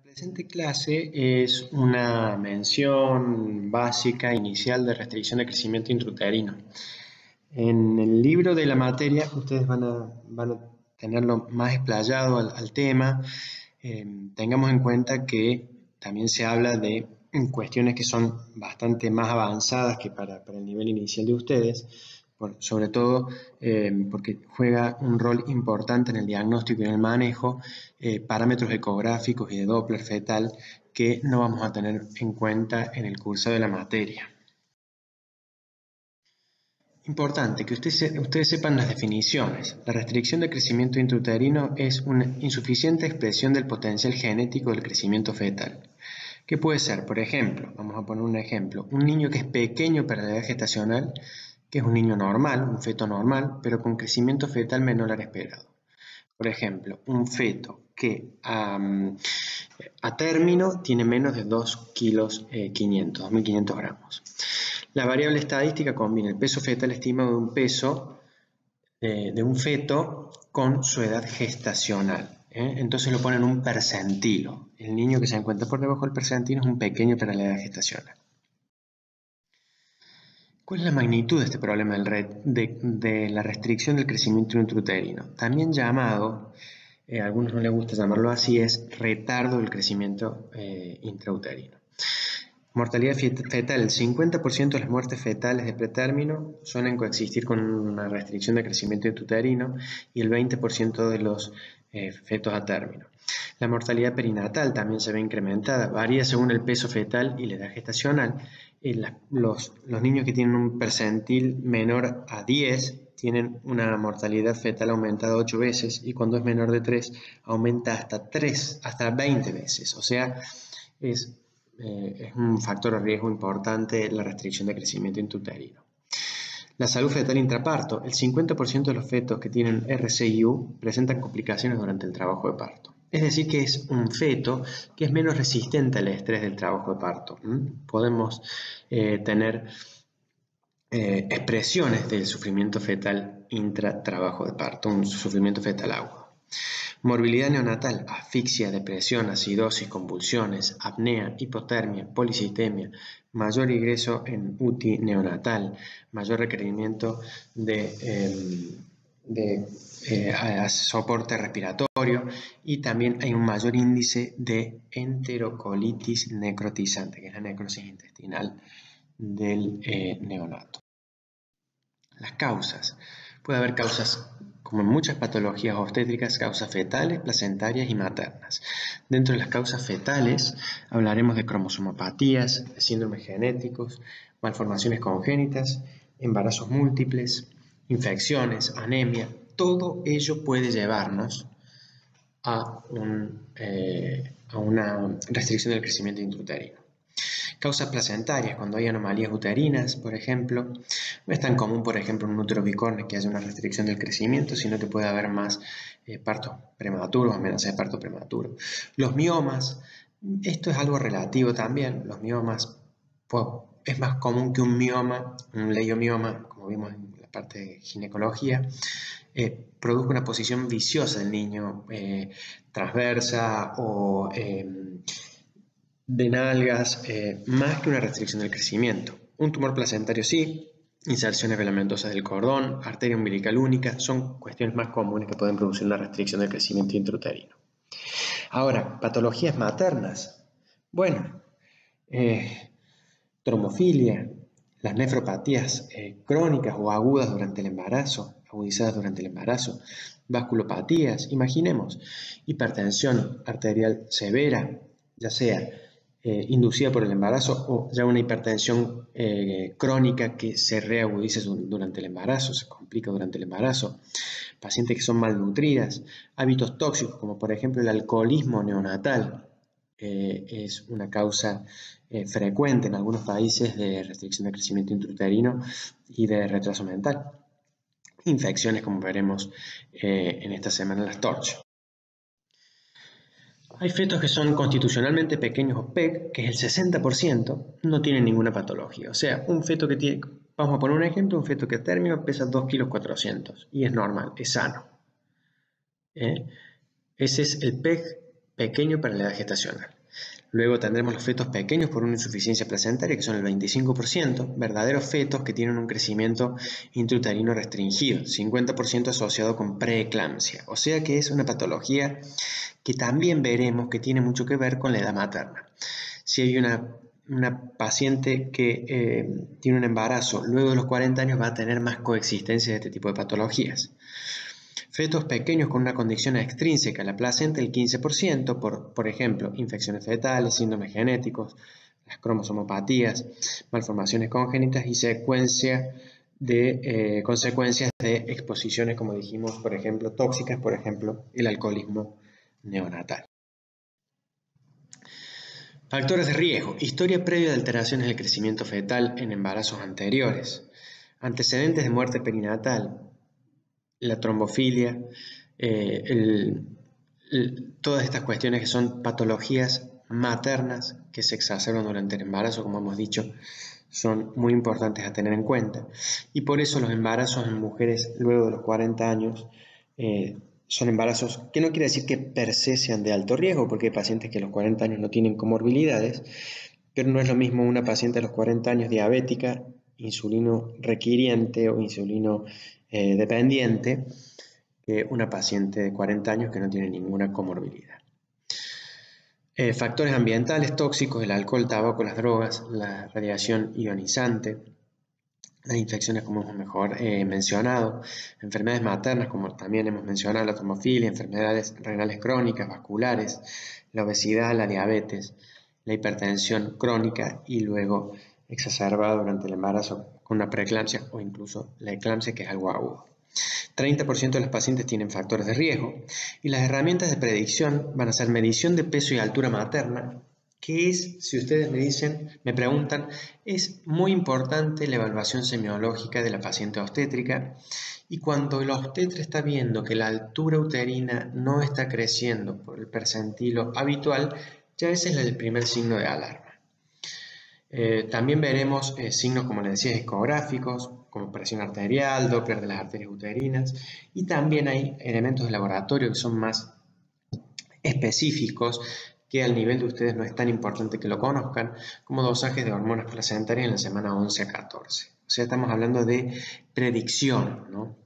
Presente clase es una mención básica inicial de restricción de crecimiento intrauterino. En el libro de la materia ustedes van a tenerlo más explayado al tema. Tengamos en cuenta que también se habla de cuestiones que son bastante más avanzadas que para el nivel inicial de ustedes, sobre todo porque juega un rol importante en el diagnóstico y en el manejo, parámetros ecográficos y de Doppler fetal que no vamos a tener en cuenta en el curso de la materia. Importante que ustedes sepan las definiciones. La restricción de crecimiento intrauterino es una insuficiente expresión del potencial genético del crecimiento fetal. ¿Qué puede ser? Por ejemplo, vamos a poner un ejemplo, un niño que es pequeño para la edad gestacional, que es un niño normal, un feto normal, pero con crecimiento fetal menor al esperado. Por ejemplo, un feto que a término tiene menos de 2 kilos 2.500 gramos. La variable estadística combina el peso fetal estimado de un peso de un feto con su edad gestacional. Entonces lo ponen en un percentilo. El niño que se encuentra por debajo del percentilo es un pequeño para la edad gestacional. ¿Cuál es la magnitud de este problema de la restricción del crecimiento intrauterino? También llamado, a algunos no les gusta llamarlo así, es retardo del crecimiento intrauterino. Mortalidad fetal. El 50% de las muertes fetales de pretérmino suelen coexistir con una restricción de crecimiento intrauterino y el 20% de los fetos a término. La mortalidad perinatal también se ve incrementada, varía según el peso fetal y la edad gestacional. Los niños que tienen un percentil menor a 10 tienen una mortalidad fetal aumentada 8 veces y cuando es menor de 3 aumenta hasta 20 veces. O sea, es un factor de riesgo importante la restricción de crecimiento intrauterino. La salud fetal intraparto. El 50% de los fetos que tienen RCIU presentan complicaciones durante el trabajo de parto. Es decir, que es un feto que es menos resistente al estrés del trabajo de parto. Podemos tener expresiones del sufrimiento fetal intratrabajo de parto, un sufrimiento fetal agudo. Morbilidad neonatal, asfixia, depresión, acidosis, convulsiones, apnea, hipotermia, policitemia, mayor ingreso en UTI neonatal, mayor requerimiento de soporte respiratorio y también hay un mayor índice de enterocolitis necrotizante, que es la necrosis intestinal del neonato. Las causas. Puede haber causas, como en muchas patologías obstétricas, causas fetales, placentarias y maternas. Dentro de las causas fetales hablaremos de cromosomopatías, de síndromes genéticos, malformaciones congénitas, embarazos múltiples, infecciones, anemia. Todo ello puede llevarnos a una restricción del crecimiento intrauterino. Causas placentarias, cuando hay anomalías uterinas, por ejemplo. No es tan común, por ejemplo, en un útero bicorne que haya una restricción del crecimiento, sino que puede haber más partos prematuros, amenaza de parto prematuro. Los miomas, esto es algo relativo también. Los miomas, pues, es más común que un mioma, un leiomioma, como vimos en la parte de ginecología, produzca una posición viciosa del niño, transversa o de nalgas, más que una restricción del crecimiento. Un tumor placentario sí, inserciones filamentosas del cordón, arteria umbilical única, son cuestiones más comunes que pueden producir una restricción del crecimiento intrauterino. Ahora, patologías maternas. Bueno, trombofilia, las nefropatías crónicas o agudas durante el embarazo, agudizadas durante el embarazo, vasculopatías, imaginemos, hipertensión arterial severa, ya sea inducida por el embarazo o ya una hipertensión crónica que se reagudiza durante el embarazo, se complica durante el embarazo, pacientes que son malnutridas, hábitos tóxicos como por ejemplo el alcoholismo neonatal, es una causa frecuente en algunos países de restricción de crecimiento intrauterino y de retraso mental. Infecciones como veremos en esta semana en las TORCH. Hay fetos que son constitucionalmente pequeños o PEC, que es el 60%, no tienen ninguna patología. O sea, un feto que tiene, vamos a poner un ejemplo, un feto que a término pesa 2,4 kilos y es normal, es sano. Ese es el PEC pequeño para la edad gestacional. Luego tendremos los fetos pequeños por una insuficiencia placentaria, que son el 25%, verdaderos fetos que tienen un crecimiento intrauterino restringido, 50% asociado con preeclampsia. O sea que es una patología que también veremos que tiene mucho que ver con la edad materna. Si hay una paciente que tiene un embarazo luego de los 40 años, va a tener más coexistencia de este tipo de patologías. Fetos pequeños con una condición extrínseca a la placenta, el 15%, por ejemplo, infecciones fetales, síndromes genéticos, las cromosomopatías, malformaciones congénitas y consecuencias de exposiciones, como dijimos, por ejemplo, tóxicas, por ejemplo, el alcoholismo neonatal. Factores de riesgo. Historia previa de alteraciones del crecimiento fetal en embarazos anteriores. Antecedentes de muerte perinatal. La trombofilia. Todas estas cuestiones que son patologías maternas que se exacerban durante el embarazo, como hemos dicho, son muy importantes a tener en cuenta. Y por eso los embarazos en mujeres luego de los 40 años son embarazos que no quiere decir que per se sean de alto riesgo, porque hay pacientes que a los 40 años no tienen comorbilidades, pero no es lo mismo una paciente a los 40 años diabética, insulino requiriente o insulino dependiente, que una paciente de 40 años que no tiene ninguna comorbilidad. Factores ambientales tóxicos, el alcohol, el tabaco, las drogas, la radiación ionizante, las infecciones como hemos mejor mencionado, enfermedades maternas como también hemos mencionado, la tromofilia, enfermedades renales crónicas, vasculares, la obesidad, la diabetes, la hipertensión crónica y luego exacerbada durante el embarazo con una preeclampsia o incluso la eclampsia, que es algo agudo. 30% de los pacientes tienen factores de riesgo y las herramientas de predicción van a ser medición de peso y altura materna, que es, si ustedes me preguntan, es muy importante la evaluación semiológica de la paciente obstétrica, y cuando el obstetra está viendo que la altura uterina no está creciendo por el percentilo habitual, ya ese es el primer signo de alarma. También veremos signos, como les decía, ecográficos, como presión arterial, Doppler de las arterias uterinas, y también hay elementos de laboratorio que son más específicos, que al nivel de ustedes no es tan importante que lo conozcan, como dosajes de hormonas placentarias en la semana 11 a 14. O sea, estamos hablando de predicción, ¿no?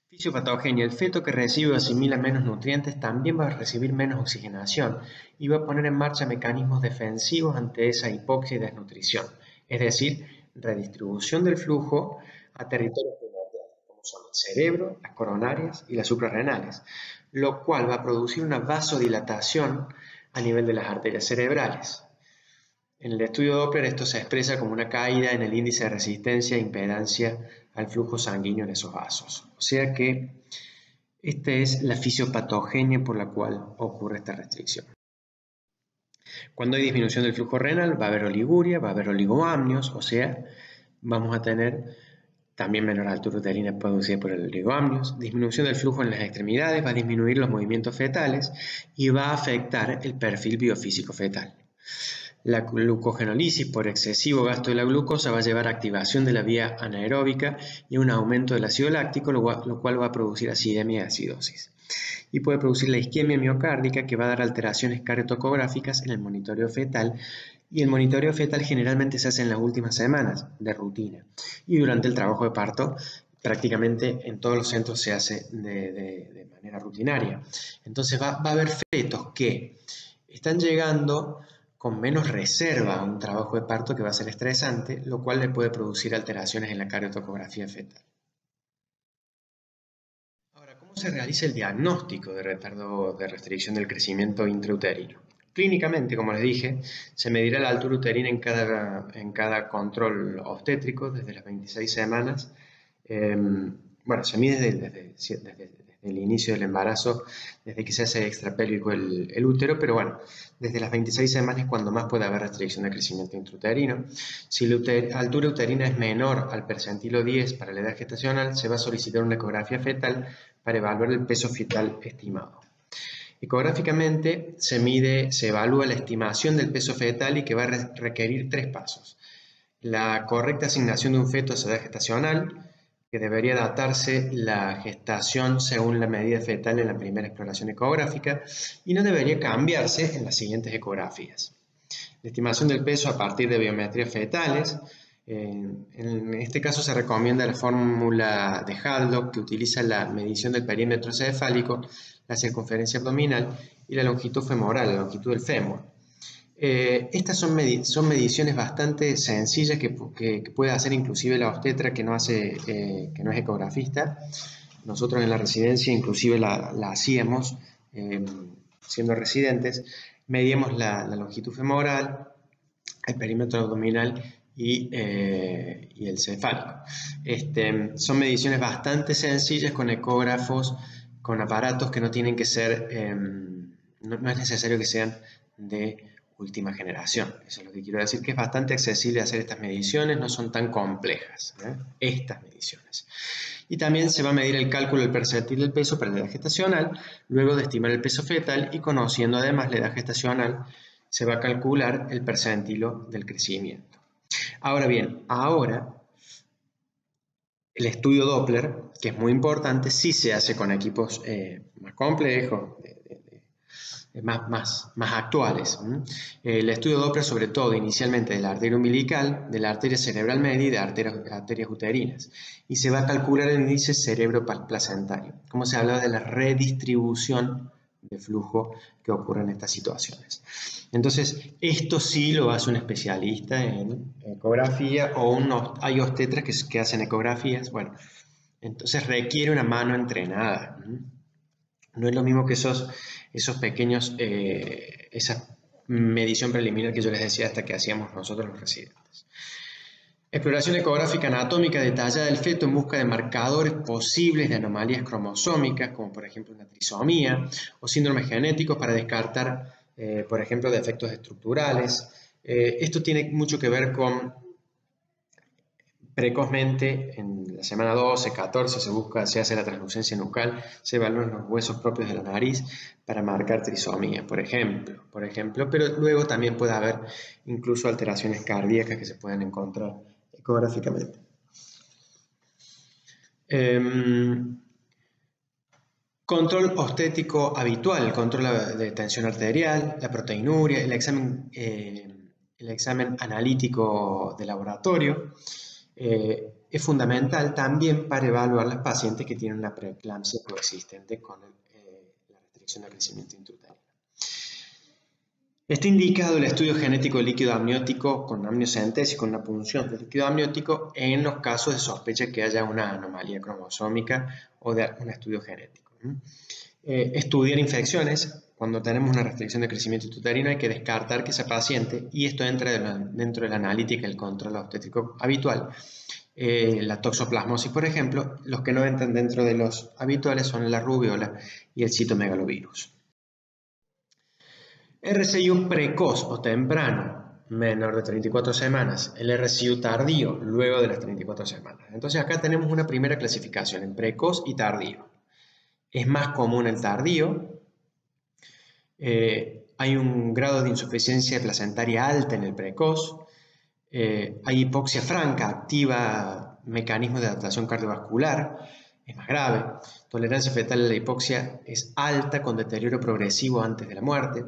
Fisiopatogenia. El feto que recibe o asimila menos nutrientes también va a recibir menos oxigenación y va a poner en marcha mecanismos defensivos ante esa hipoxia y desnutrición. Es decir, redistribución del flujo a territorios primordiales, como son el cerebro, las coronarias y las suprarrenales, lo cual va a producir una vasodilatación a nivel de las arterias cerebrales. En el estudio Doppler esto se expresa como una caída en el índice de resistencia e impedancia al flujo sanguíneo en esos vasos. O sea que esta es la fisiopatogenia por la cual ocurre esta restricción. Cuando hay disminución del flujo renal va a haber oliguria, va a haber oligoamnios, o sea, vamos a tener también menor altura uterina producida por el oligoamnios, disminución del flujo en las extremidades, va a disminuir los movimientos fetales y va a afectar el perfil biofísico fetal. La glucogenólisis por excesivo gasto de la glucosa va a llevar a activación de la vía anaeróbica y un aumento del ácido láctico, lo cual va a producir acidemia y acidosis. Y puede producir la isquemia miocárdica, que va a dar alteraciones cardiotocográficas en el monitoreo fetal, y el monitoreo fetal generalmente se hace en las últimas semanas, de rutina. Y durante el trabajo de parto, prácticamente en todos los centros se hace de manera rutinaria. Entonces va a haber fetos que están llegando con menos reserva a un trabajo de parto que va a ser estresante, lo cual le puede producir alteraciones en la cardiotocografía fetal. Ahora, ¿cómo se realiza el diagnóstico de retardo de restricción del crecimiento intrauterino? Clínicamente, como les dije, se medirá la altura uterina en cada control obstétrico desde las 26 semanas. Bueno, se mide desde el inicio del embarazo, desde que se hace extrapélvico el útero, pero bueno, desde las 26 semanas es cuando más puede haber restricción de crecimiento intrauterino. Si la altura uterina es menor al percentilo 10 para la edad gestacional, se va a solicitar una ecografía fetal para evaluar el peso fetal estimado. Ecográficamente se evalúa la estimación del peso fetal y que va a requerir 3 pasos. La correcta asignación de un feto a esa edad gestacional, que debería datarse la gestación según la medida fetal en la primera exploración ecográfica y no debería cambiarse en las siguientes ecografías. La estimación del peso a partir de biometrías fetales. En este caso se recomienda la fórmula de Hadlock, que utiliza la medición del perímetro cefálico, la circunferencia abdominal y la longitud femoral, la longitud del fémur. Estas son mediciones bastante sencillas que puede hacer inclusive la obstetra que no es ecografista. Nosotros en la residencia inclusive la hacíamos siendo residentes. Medíamos la longitud femoral, el perímetro abdominal y el cefálico. Son mediciones bastante sencillas con ecógrafos, con aparatos que no tienen que ser, no es necesario que sean de última generación. Eso es lo que quiero decir, que es bastante accesible hacer estas mediciones, no son tan complejas, estas mediciones. Y también se va a medir el cálculo del percentil del peso para la edad gestacional, luego de estimar el peso fetal y conociendo además la edad gestacional, se va a calcular el percentilo del crecimiento. Ahora bien, el estudio Doppler, que es muy importante, sí se hace con equipos más complejos, más actuales. El estudio Doppler, sobre todo, inicialmente de la arteria umbilical, de la arteria cerebral media y de arterias uterinas. Y se va a calcular el índice cerebro-placentario, como se habla de la redistribución de flujo que ocurre en estas situaciones. Entonces, esto sí lo hace un especialista en ecografía o hay obstetras que hacen ecografías. Bueno, entonces requiere una mano entrenada. No es lo mismo que esos pequeños, esa medición preliminar que yo les decía hasta que hacíamos nosotros los residentes. Exploración ecográfica anatómica detallada del feto en busca de marcadores posibles de anomalías cromosómicas, como por ejemplo una trisomía o síndromes genéticos para descartar, por ejemplo, defectos estructurales. Esto tiene mucho que ver con precozmente, en la semana 12, 14, se hace la translucencia nucal, se evalúan los huesos propios de la nariz para marcar trisomía, por ejemplo, pero luego también puede haber incluso alteraciones cardíacas que se pueden encontrar ecográficamente. Control obstétrico habitual, el control de tensión arterial, la proteinuria, el examen analítico de laboratorio. Es fundamental también para evaluar las pacientes que tienen una preeclampsia coexistente con la restricción del crecimiento intrauterino. Está indicado el estudio genético del líquido amniótico con amniocentesis, con una punción del líquido amniótico en los casos de sospecha que haya una anomalía cromosómica o de un estudio genético. Estudiar infecciones. Cuando tenemos una restricción de crecimiento intrauterino hay que descartar que esa paciente, y esto entra dentro de la analítica y el control obstétrico habitual, la toxoplasmosis, por ejemplo. Los que no entran dentro de los habituales son la rubiola y el citomegalovirus. RCIU precoz o temprano, menor de 34 semanas. El RCIU tardío, luego de las 34 semanas. Entonces acá tenemos una primera clasificación en precoz y tardío. Es más común el tardío. Hay un grado de insuficiencia placentaria alta en el precoz. Hay hipoxia franca, activa mecanismos de adaptación cardiovascular, es más grave. Tolerancia fetal a la hipoxia es alta con deterioro progresivo antes de la muerte.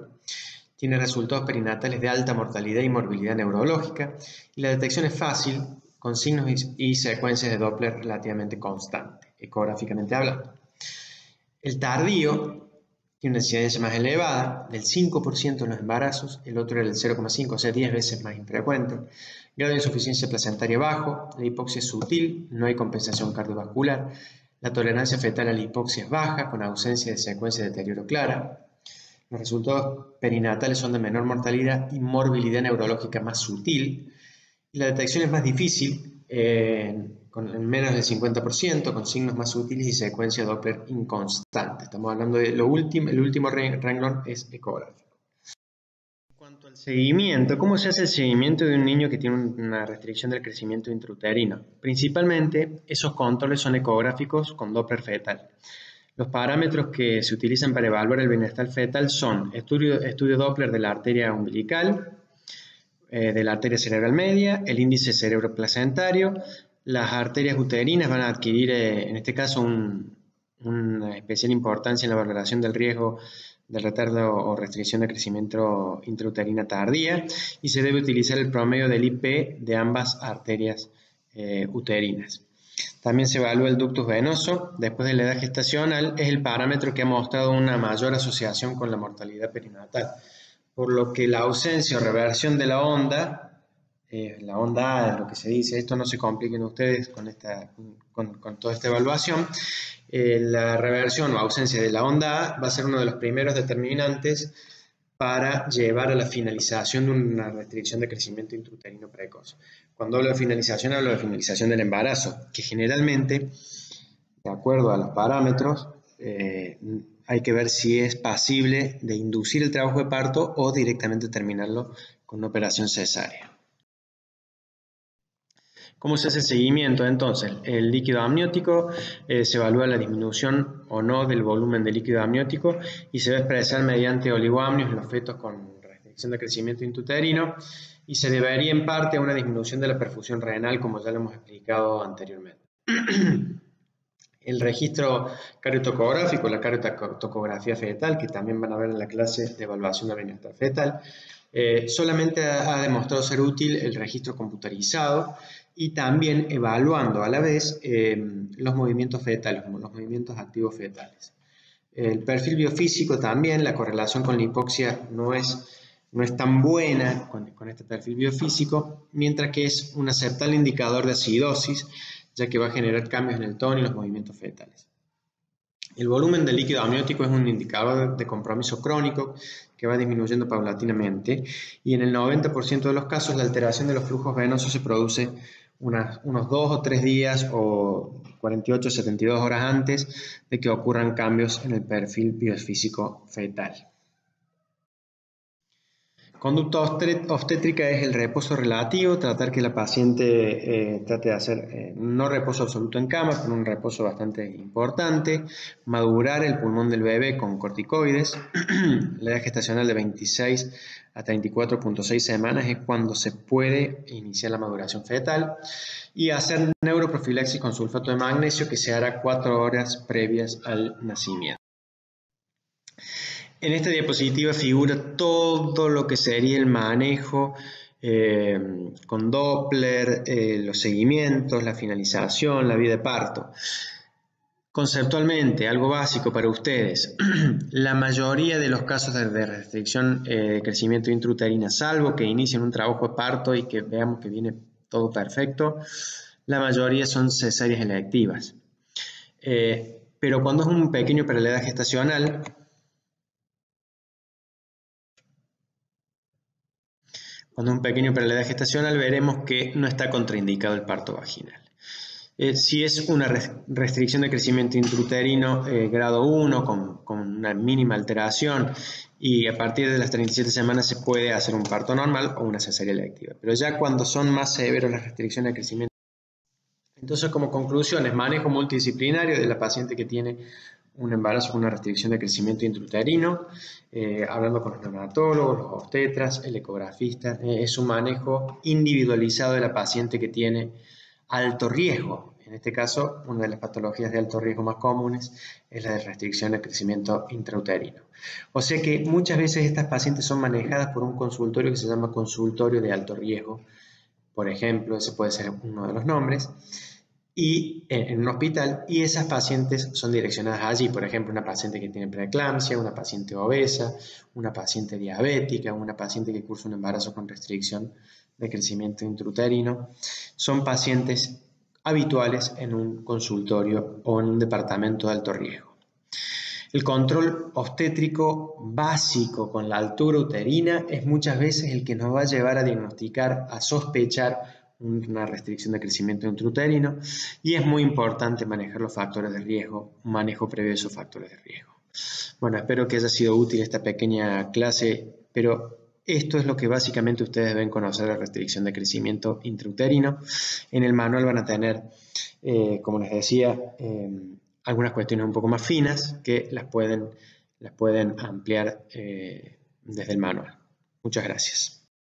Tiene resultados perinatales de alta mortalidad y morbilidad neurológica. Y la detección es fácil, con signos y secuencias de Doppler relativamente constantes, ecográficamente hablando. El tardío tiene una incidencia más elevada, del 5% en los embarazos, el otro era el 0,5, o sea, 10 veces más infrecuente. Grado de insuficiencia placentaria bajo, la hipoxia es sutil, no hay compensación cardiovascular. La tolerancia fetal a la hipoxia es baja, con ausencia de secuencia de deterioro clara. Los resultados perinatales son de menor mortalidad y morbilidad neurológica más sutil. Y la detección es más difícil, con menos del 50%, con signos más sutiles y secuencia Doppler inconstante. Estamos hablando de el último renglón es ecográfico. En cuanto al seguimiento, ¿cómo se hace el seguimiento de un niño que tiene una restricción del crecimiento intrauterino? Principalmente, esos controles son ecográficos con Doppler fetal. Los parámetros que se utilizan para evaluar el bienestar fetal son estudio Doppler de la arteria umbilical, de la arteria cerebral media, el índice cerebroplacentario, las arterias uterinas van a adquirir, en este caso, una especial importancia en la valoración del riesgo del retardo o restricción de crecimiento intrauterina tardía, y se debe utilizar el promedio del IP de ambas arterias uterinas. También se evalúa el ductus venoso después de la edad gestacional, es el parámetro que ha mostrado una mayor asociación con la mortalidad perinatal, por lo que la ausencia o reversión de la onda A es lo que se dice, esto no se compliquen ustedes con toda esta evaluación, la reversión o ausencia de la onda A va a ser uno de los primeros determinantes para llevar a la finalización de una restricción de crecimiento intrauterino precoz. Cuando hablo de finalización del embarazo, que generalmente, de acuerdo a los parámetros, hay que ver si es pasible de inducir el trabajo de parto o directamente terminarlo con una operación cesárea. ¿Cómo se hace el seguimiento? Entonces, el líquido amniótico, se evalúa la disminución o no del volumen de líquido amniótico y se va a expresar mediante oligoamnios en los fetos con restricción de crecimiento intrauterino, y se debería en parte a una disminución de la perfusión renal, como ya lo hemos explicado anteriormente. El registro cariotocográfico, la cariotocografía fetal, que también van a ver en la clase de evaluación de bienestar fetal, solamente ha demostrado ser útil el registro computarizado, y también evaluando a la vez los movimientos fetales, como los movimientos activos fetales. El perfil biofísico también, la correlación con la hipoxia no es tan buena con este perfil biofísico, mientras que es un aceptable indicador de acidosis, ya que va a generar cambios en el tono y los movimientos fetales. El volumen del líquido amniótico es un indicador de compromiso crónico que va disminuyendo paulatinamente, y en el 90% de los casos la alteración de los flujos venosos se produce unos 2 o 3 días o 48 o 72 horas antes de que ocurran cambios en el perfil biofísico fetal. Conducta obstétrica es el reposo relativo, tratar que la paciente trate de hacer no reposo absoluto en cama, pero un reposo bastante importante, madurar el pulmón del bebé con corticoides. La edad gestacional de 26 a 34.6 semanas es cuando se puede iniciar la maduración fetal, y hacer neuroprofilaxis con sulfato de magnesio, que se hará 4 horas previas al nacimiento. En esta diapositiva figura todo lo que sería el manejo con Doppler, los seguimientos, la finalización, la vía de parto. Conceptualmente, algo básico para ustedes, la mayoría de los casos de restricción de crecimiento intrauterina, salvo que inicien un trabajo de parto y que veamos que viene todo perfecto, la mayoría son cesáreas electivas. Pero cuando es un pequeño para la edad gestacional, veremos que no está contraindicado el parto vaginal. Si es una restricción de crecimiento intrauterino grado 1 con una mínima alteración, y a partir de las 37 semanas se puede hacer un parto normal o una cesárea electiva. Pero ya cuando son más severas las restricciones de crecimiento, entonces, como conclusiones, manejo multidisciplinario de la paciente que tiene un embarazo con una restricción de crecimiento intrauterino, hablando con los neonatólogos, los obstetras, el ecografista. Es un manejo individualizado de la paciente que tiene alto riesgo. En este caso, una de las patologías de alto riesgo más comunes es la de restricción de crecimiento intrauterino. O sea que muchas veces estas pacientes son manejadas por un consultorio que se llama consultorio de alto riesgo, por ejemplo, ese puede ser uno de los nombres, y en un hospital, y esas pacientes son direccionadas allí. Por ejemplo, una paciente que tiene preeclampsia, una paciente obesa, una paciente diabética, una paciente que cursa un embarazo con restricción de crecimiento intrauterino, son pacientes habituales en un consultorio o en un departamento de alto riesgo. El control obstétrico básico con la altura uterina es muchas veces el que nos va a llevar a diagnosticar, a sospechar una restricción de crecimiento intrauterino, y es muy importante manejar los factores de riesgo, un manejo previo de esos factores de riesgo. Bueno, espero que haya sido útil esta pequeña clase, pero esto es lo que básicamente ustedes deben conocer de restricción de crecimiento intrauterino. En el manual van a tener, como les decía, algunas cuestiones un poco más finas que las pueden ampliar desde el manual. Muchas gracias.